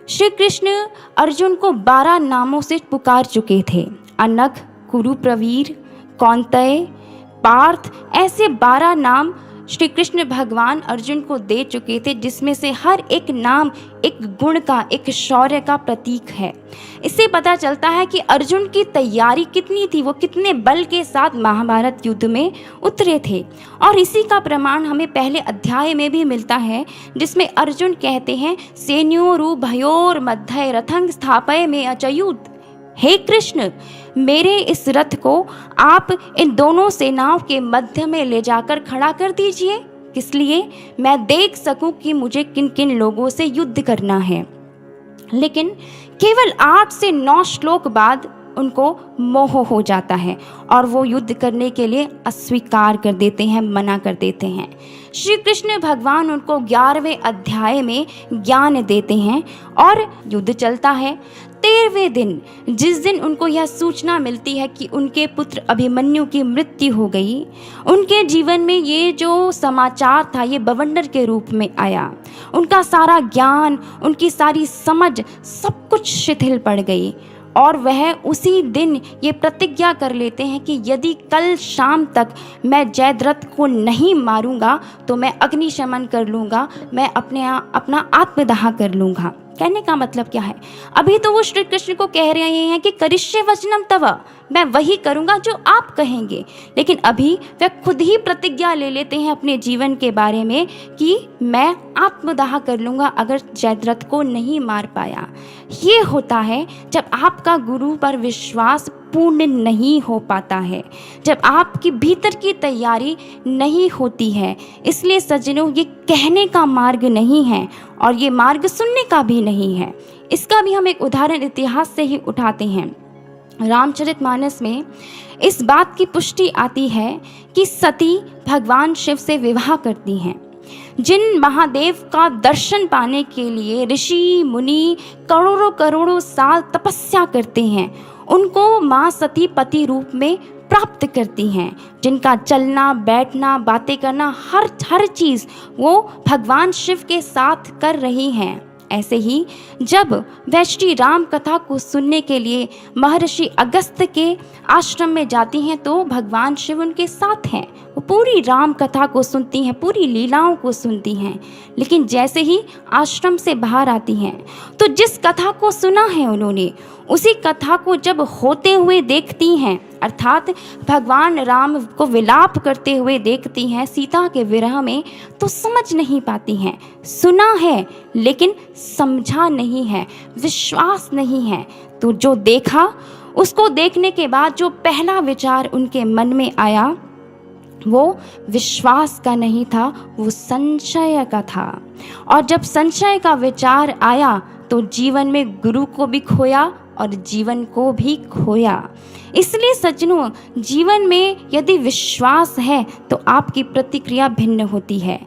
श्री कृष्ण अर्जुन को 12 नामों से पुकार चुके थे। अनघ, कुरुप्रवीर, कौंतेय, पार्थ, ऐसे 12 नाम श्री कृष्ण भगवान अर्जुन को दे चुके थे, जिसमें से हर एक नाम एक गुण का, एक शौर्य का प्रतीक है। इससे पता चलता है कि अर्जुन की तैयारी कितनी थी, वो कितने बल के साथ महाभारत युद्ध में उतरे थे। और इसी का प्रमाण हमें पहले अध्याय में भी मिलता है, जिसमें अर्जुन कहते हैं, सेन्योरु भयोर मध्य रथं स्थापय में अचयुत। हे कृष्ण, मेरे इस रथ को आप इन दोनों सेनाओं के मध्य में ले जाकर खड़ा कर दीजिए। किस लिए? मैं देख सकूं कि मुझे किन किन लोगों से युद्ध करना है। लेकिन केवल 8 से 9 श्लोक बाद उनको मोह हो जाता है और वो युद्ध करने के लिए अस्वीकार कर देते हैं, मना कर देते हैं। श्री कृष्ण भगवान उनको 11वें अध्याय में ज्ञान देते हैं और युद्ध चलता है। 13वें दिन, जिस दिन उनको यह सूचना मिलती है कि उनके पुत्र अभिमन्यु की मृत्यु हो गई, उनके जीवन में ये जो समाचार था ये बवंडर के रूप में आया। उनका सारा ज्ञान, उनकी सारी समझ, सब कुछ शिथिल पड़ गई और वह उसी दिन ये प्रतिज्ञा कर लेते हैं कि यदि कल शाम तक मैं जयद्रथ को नहीं मारूंगा तो मैं अग्निशमन कर लूँगा, मैं अपना आत्मदाह कर लूँगा। कहने का मतलब क्या है? अभी तो वो श्री कृष्ण को कह रहे हैं कि करिष्ये वचनम तव, मैं वही करूँगा जो आप कहेंगे। लेकिन अभी वह खुद ही प्रतिज्ञा ले लेते हैं अपने जीवन के बारे में कि मैं आत्मदाह कर लूँगा अगर जयद्रथ को नहीं मार पाया। ये होता है जब आपका गुरु पर विश्वास पूर्ण नहीं हो पाता है, जब आपकी भीतर की तैयारी नहीं होती है। इसलिए सज्जनों, ये कहने का मार्ग नहीं है और ये मार्ग सुनने का भी नहीं है। इसका भी हम एक उदाहरण इतिहास से ही उठाते हैं। रामचरितमानस में इस बात की पुष्टि आती है कि सती भगवान शिव से विवाह करती हैं। जिन महादेव का दर्शन पाने के लिए ऋषि मुनि करोड़ों करोड़ों साल तपस्या करते हैं, उनको माँ सती पति रूप में प्राप्त करती हैं। जिनका चलना, बैठना, बातें करना, हर चीज़ वो भगवान शिव के साथ कर रही हैं। ऐसे ही जब वह श्री राम कथा को सुनने के लिए महर्षि अगस्त्य के आश्रम में जाती हैं तो भगवान शिव उनके साथ हैं। वो पूरी राम कथा को सुनती हैं, पूरी लीलाओं को सुनती हैं। लेकिन जैसे ही आश्रम से बाहर आती हैं तो जिस कथा को सुना है उन्होंने, उसी कथा को जब होते हुए देखती हैं, अर्थात भगवान राम को विलाप करते हुए देखती हैं सीता के विरह में, तो समझ नहीं पाती हैं। सुना है लेकिन समझा नहीं है, विश्वास नहीं है। तो जो देखा, उसको देखने के बाद जो पहला विचार उनके मन में आया वो विश्वास का नहीं था, वो संशय का था। और जब संशय का विचार आया तो जीवन में गुरु को भी खोया और जीवन को भी खोया। इसलिए सज्जनों, जीवन में यदि विश्वास है तो आपकी प्रतिक्रिया भिन्न होती है।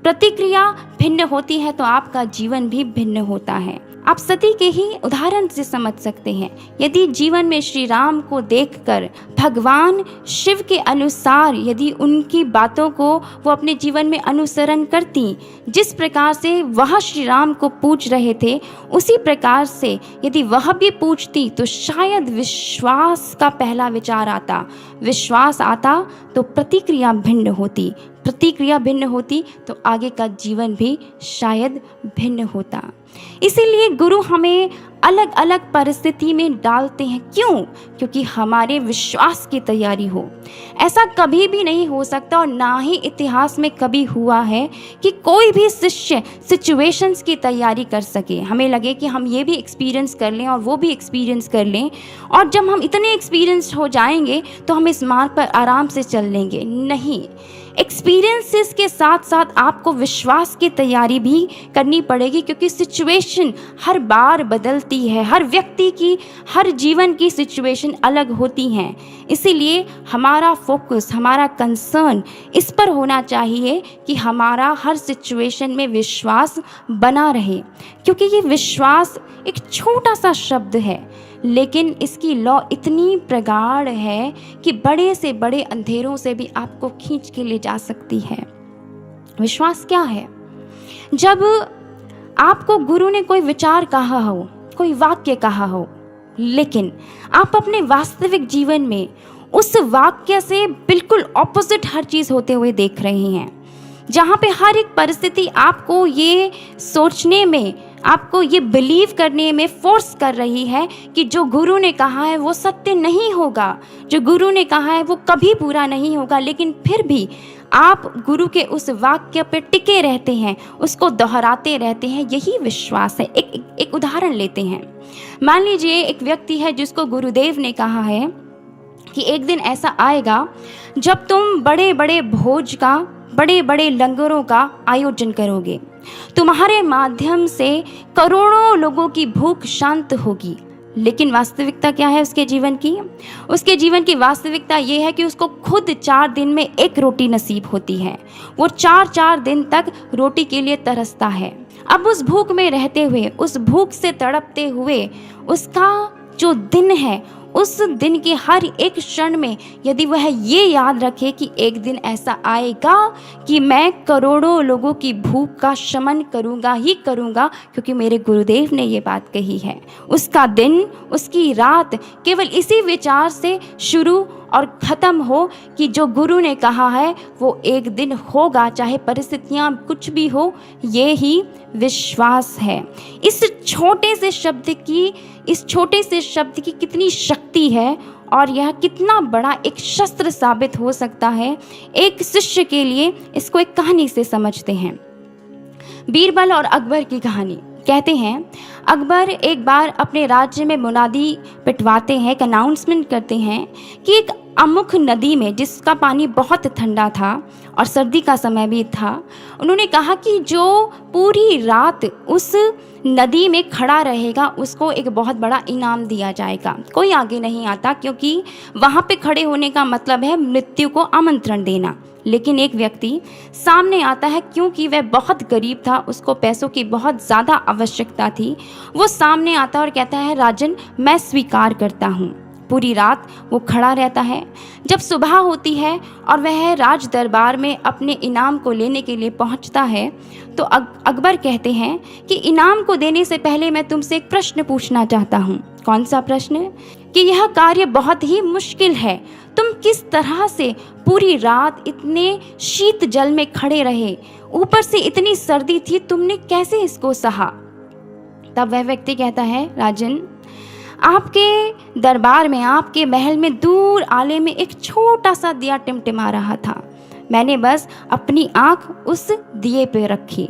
प्रतिक्रिया भिन्न होती है तो आपका जीवन भी भिन्न होता है। आप सती के ही उदाहरण से समझ सकते हैं। यदि जीवन में श्री राम को देखकर भगवान शिव के अनुसार यदि उनकी बातों को वो अपने जीवन में अनुसरण करती, जिस प्रकार से वह श्री राम को पूछ रहे थे उसी प्रकार से यदि वह भी पूछती तो शायद विश्वास का पहला विचार आता, विश्वास आता तो प्रतिक्रिया भिन्न होती, प्रतिक्रिया भिन्न होती तो आगे का जीवन भी शायद भिन्न होता। इसीलिए गुरु हमें अलग अलग परिस्थिति में डालते हैं। क्यों? क्योंकि हमारे विश्वास की तैयारी हो। ऐसा कभी भी नहीं हो सकता और ना ही इतिहास में कभी हुआ है कि कोई भी शिष्य सिचुएशंस की तैयारी कर सके। हमें लगे कि हम ये भी एक्सपीरियंस कर लें और वो भी एक्सपीरियंस कर लें, और जब हम इतने एक्सपीरियंस हो जाएंगे तो हम इस मार्ग पर आराम से चल लेंगे। नहीं, एक्सपीरियंसेस के साथ साथ आपको विश्वास की तैयारी भी करनी पड़ेगी, क्योंकि सिचुएशन हर बार बदलती है। हर व्यक्ति की, हर जीवन की सिचुएशन अलग होती हैं। इसीलिए हमारा फोकस, हमारा कंसर्न इस पर होना चाहिए कि हमारा हर सिचुएशन में विश्वास बना रहे, क्योंकि ये विश्वास एक छोटा सा शब्द है लेकिन इसकी लौ इतनी प्रगाढ़ है कि बड़े से बड़े अंधेरों से भी आपको खींच के ले जा सकती है। विश्वास क्या है? जब आपको गुरु ने कोई विचार कहा हो, कोई वाक्य कहा हो, लेकिन आप अपने वास्तविक जीवन में उस वाक्य से बिल्कुल ऑपोजिट हर चीज़ होते हुए देख रहे हैं, जहाँ पे हर एक परिस्थिति आपको ये सोचने में, आपको ये बिलीव करने में फोर्स कर रही है कि जो गुरु ने कहा है वो सत्य नहीं होगा, जो गुरु ने कहा है वो कभी पूरा नहीं होगा, लेकिन फिर भी आप गुरु के उस वाक्य पे टिके रहते हैं, उसको दोहराते रहते हैं। यही विश्वास है। एक उदाहरण लेते हैं। मान लीजिए एक व्यक्ति है जिसको गुरुदेव ने कहा है कि एक दिन ऐसा आएगा जब तुम बड़े बड़े भोज का, बड़े बड़े लंगरों का आयोजन करोगे, तुम्हारे माध्यम से करोड़ों लोगों की भूख शांत होगी। लेकिन वास्तविकता क्या है उसके जीवन की? उसके जीवन की वास्तविकता ये है कि उसको खुद 4 दिन में एक रोटी नसीब होती है। वो 4 दिन तक रोटी के लिए तरसता है। अब उस भूख में रहते हुए, उस भूख से तड़पते हुए उसका जो दिन है, उस दिन के हर एक क्षण में यदि वह ये याद रखे कि एक दिन ऐसा आएगा कि मैं करोड़ों लोगों की भूख का शमन करूँगा ही करूँगा, क्योंकि मेरे गुरुदेव ने ये बात कही है, उसका दिन, उसकी रात केवल इसी विचार से शुरू और ख़त्म हो कि जो गुरु ने कहा है वो एक दिन होगा, चाहे परिस्थितियाँ कुछ भी हो। ये ही विश्वास है। इस छोटे से शब्द की कितनी शक्ति है और यह कितना बड़ा एक शस्त्र साबित हो सकता है एक शिष्य के लिए। इसको एक कहानी से समझते हैं। बीरबल और अकबर की कहानी। कहते हैं अकबर एक बार अपने राज्य में मुनादी पिटवाते हैं, एक अनाउंसमेंट करते हैं कि एक अमुक नदी में, जिसका पानी बहुत ठंडा था और सर्दी का समय भी था, उन्होंने कहा कि जो पूरी रात उस नदी में खड़ा रहेगा उसको एक बहुत बड़ा इनाम दिया जाएगा। कोई आगे नहीं आता, क्योंकि वहाँ पे खड़े होने का मतलब है मृत्यु को आमंत्रण देना। लेकिन एक व्यक्ति सामने आता है, क्योंकि वह बहुत गरीब था, उसको पैसों की बहुत ज़्यादा आवश्यकता थी। वो सामने आता और कहता है, राजन मैं स्वीकार करता हूँ। पूरी रात वो खड़ा रहता है। जब सुबह होती है और वह राज दरबार में अपने इनाम को लेने के लिए पहुंचता है तो अकबर कहते हैं कि इनाम को देने से पहले मैं तुमसे एक प्रश्न पूछना चाहता हूँ। कौन सा प्रश्न? कि यह कार्य बहुत ही मुश्किल है, तुम किस तरह से पूरी रात इतने शीत जल में खड़े रहे, ऊपर से इतनी सर्दी थी, तुमने कैसे इसको सहा? तब वह व्यक्ति कहता है, राजन आपके दरबार में, आपके महल में दूर आले में एक छोटा सा दिया टिमटिमा रहा था। मैंने बस अपनी आँख उस दिए पे रखी,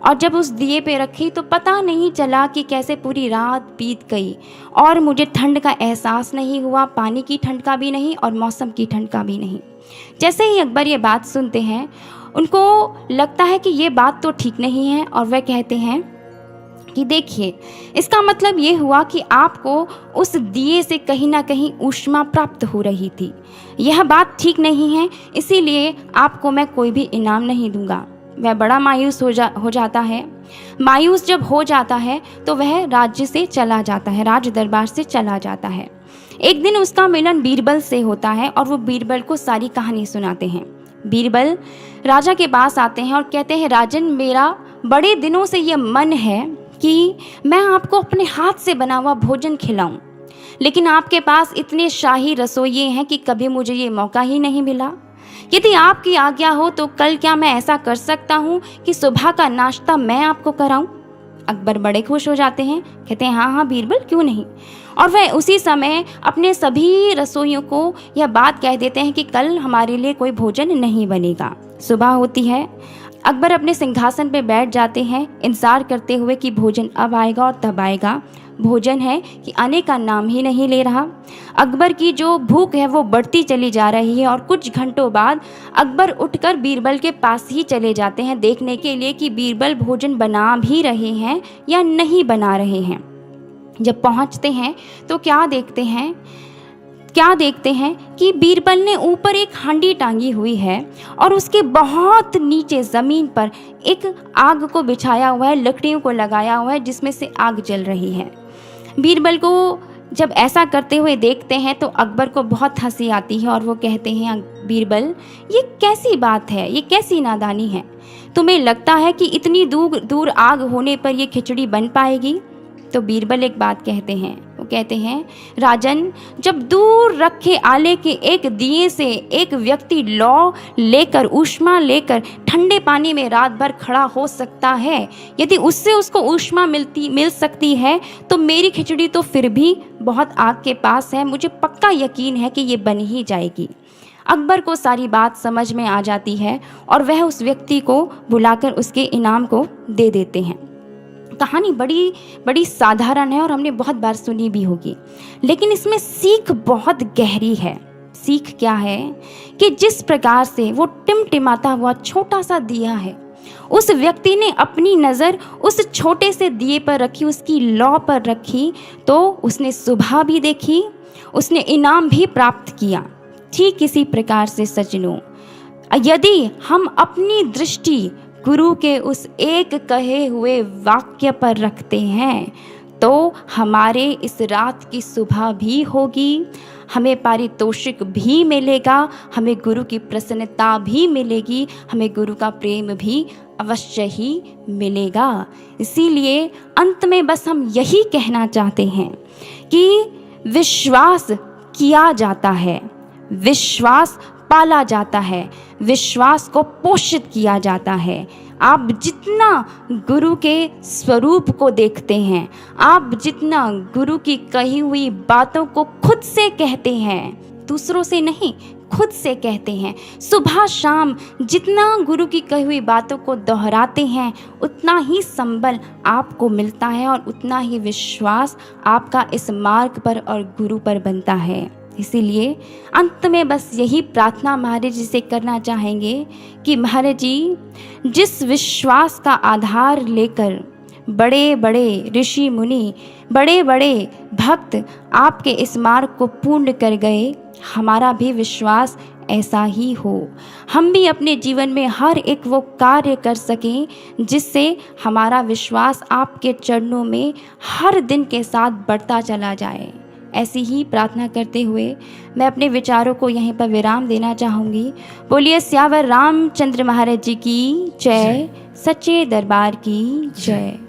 और जब उस दिए पे रखी तो पता नहीं चला कि कैसे पूरी रात बीत गई और मुझे ठंड का एहसास नहीं हुआ, पानी की ठंड का भी नहीं और मौसम की ठंड का भी नहीं। जैसे ही अकबर ये बात सुनते हैं, उनको लगता है कि ये बात तो ठीक नहीं है, और वह कहते हैं कि देखिए, इसका मतलब ये हुआ कि आपको उस दिए से कहीं ना कहीं ऊष्मा प्राप्त हो रही थी। यह बात ठीक नहीं है, इसीलिए आपको मैं कोई भी इनाम नहीं दूंगा। वह बड़ा मायूस हो जाता है। मायूस जब हो जाता है तो वह राज्य से चला जाता है, राज दरबार से चला जाता है। एक दिन उसका मिलन बीरबल से होता है और वो बीरबल को सारी कहानी सुनाते हैं। बीरबल राजा के पास आते हैं और कहते हैं, राजन, मेरा बड़े दिनों से ये मन है कि मैं आपको अपने हाथ से बना हुआ भोजन खिलाऊं, लेकिन आपके पास इतने शाही रसोइये हैं कि कभी मुझे ये मौका ही नहीं मिला। यदि आपकी आज्ञा हो तो कल क्या मैं ऐसा कर सकता हूँ कि सुबह का नाश्ता मैं आपको कराऊं? अकबर बड़े खुश हो जाते हैं, कहते हैं हाँ हाँ बीरबल, क्यों नहीं। और वह उसी समय अपने सभी रसोइयों को यह बात कह देते हैं कि कल हमारे लिए कोई भोजन नहीं बनेगा। सुबह होती है, अकबर अपने सिंहासन पर बैठ जाते हैं, इंतजार करते हुए कि भोजन अब आएगा और तब आएगा। भोजन है कि आने का नाम ही नहीं ले रहा। अकबर की जो भूख है वो बढ़ती चली जा रही है और कुछ घंटों बाद अकबर उठकर बीरबल के पास ही चले जाते हैं देखने के लिए कि बीरबल भोजन बना भी रहे हैं या नहीं बना रहे हैं। जब पहुंचते हैं तो क्या देखते हैं कि बीरबल ने ऊपर एक हांडी टांगी हुई है और उसके बहुत नीचे ज़मीन पर एक आग को बिछाया हुआ है, लकड़ियों को लगाया हुआ है जिसमें से आग जल रही है। बीरबल को जब ऐसा करते हुए देखते हैं तो अकबर को बहुत हंसी आती है और वो कहते हैं, बीरबल, ये कैसी बात है, ये कैसी नादानी है? तुम्हें लगता है कि इतनी दूर आग होने पर ये खिचड़ी बन पाएगी? तो बीरबल एक बात कहते हैं, वो कहते हैं, राजन, जब दूर रखे आले के एक दिए से एक व्यक्ति लौ लेकर, ऊष्मा लेकर ठंडे पानी में रात भर खड़ा हो सकता है, यदि उससे उसको ऊष्मा मिल सकती है तो मेरी खिचड़ी तो फिर भी बहुत आग के पास है। मुझे पक्का यकीन है कि ये बन ही जाएगी। अकबर को सारी बात समझ में आ जाती है और वह उस व्यक्ति को बुलाकर उसके इनाम को दे देते हैं। कहानी बड़ी साधारण है और हमने बहुत बार सुनी भी होगी, लेकिन इसमें सीख बहुत गहरी है। सीख क्या है कि जिस प्रकार से वो टिमटिमाता हुआ छोटा सा दिया है, उस व्यक्ति ने अपनी नज़र उस छोटे से दिए पर रखी, उसकी लौ पर रखी, तो उसने सुबह भी देखी, उसने इनाम भी प्राप्त किया। ठीक इसी प्रकार से सज्जनों, यदि हम अपनी दृष्टि गुरु के उस एक कहे हुए वाक्य पर रखते हैं तो हमारे इस रात की सुबह भी होगी, हमें पारितोषिक भी मिलेगा, हमें गुरु की प्रसन्नता भी मिलेगी, हमें गुरु का प्रेम भी अवश्य ही मिलेगा। इसीलिए अंत में बस हम यही कहना चाहते हैं कि विश्वास किया जाता है, विश्वास पाला जाता है, विश्वास को पोषित किया जाता है। आप जितना गुरु के स्वरूप को देखते हैं, आप जितना गुरु की कही हुई बातों को खुद से कहते हैं, दूसरों से नहीं, खुद से कहते हैं, सुबह शाम जितना गुरु की कही हुई बातों को दोहराते हैं, उतना ही संबल आपको मिलता है और उतना ही विश्वास आपका इस मार्ग पर और गुरु पर बनता है। इसीलिए अंत में बस यही प्रार्थना महाराज जी से करना चाहेंगे कि महाराज जी, जिस विश्वास का आधार लेकर बड़े बड़े ऋषि मुनि, बड़े बड़े भक्त आपके इस मार्ग को पूर्ण कर गए, हमारा भी विश्वास ऐसा ही हो। हम भी अपने जीवन में हर एक वो कार्य कर सकें जिससे हमारा विश्वास आपके चरणों में हर दिन के साथ बढ़ता चला जाए। ऐसी ही प्रार्थना करते हुए मैं अपने विचारों को यहीं पर विराम देना चाहूँगी। बोलिए स्यावर रामचंद्र महाराज जी की जय, सच्चे दरबार की जय।